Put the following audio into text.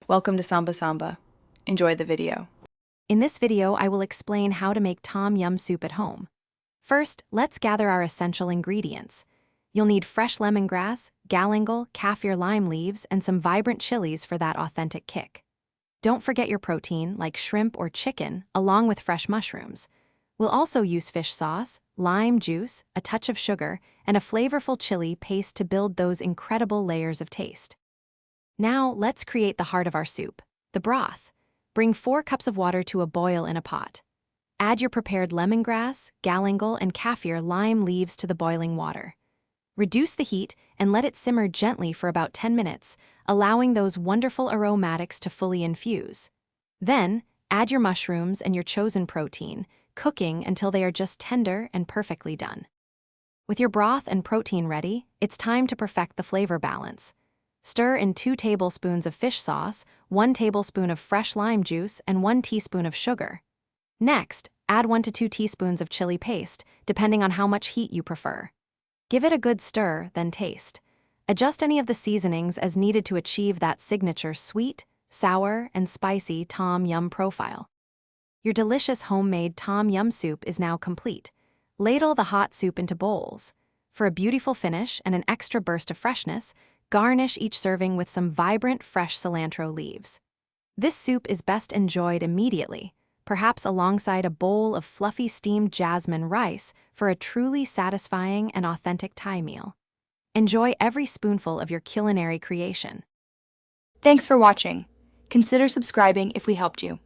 Welcome to Samba Samba. Enjoy the video. In this video, I will explain how to make tom yum soup at home. First, let's gather our essential ingredients. You'll need fresh lemongrass, galangal, kaffir lime leaves, and some vibrant chilies for that authentic kick. Don't forget your protein, like shrimp or chicken, along with fresh mushrooms. We'll also use fish sauce, lime juice, a touch of sugar, and a flavorful chili paste to build those incredible layers of taste. Now, let's create the heart of our soup, the broth. Bring 4 cups of water to a boil in a pot. Add your prepared lemongrass, galangal, and kaffir lime leaves to the boiling water. Reduce the heat and let it simmer gently for about 10 minutes, allowing those wonderful aromatics to fully infuse. Then, add your mushrooms and your chosen protein, cooking until they are just tender and perfectly done. With your broth and protein ready, it's time to perfect the flavor balance. Stir in 2 tablespoons of fish sauce, 1 tablespoon of fresh lime juice, and 1 teaspoon of sugar. Next, add 1 to 2 teaspoons of chili paste, depending on how much heat you prefer. Give it a good stir, then taste. Adjust any of the seasonings as needed to achieve that signature sweet, sour, and spicy tom yum profile. Your delicious homemade tom yum soup is now complete. Ladle the hot soup into bowls. For a beautiful finish and an extra burst of freshness, garnish each serving with some vibrant, fresh cilantro leaves. This soup is best enjoyed immediately, perhaps alongside a bowl of fluffy steamed jasmine rice for a truly satisfying and authentic Thai meal. Enjoy every spoonful of your culinary creation. Thanks for watching. Consider subscribing if we helped you.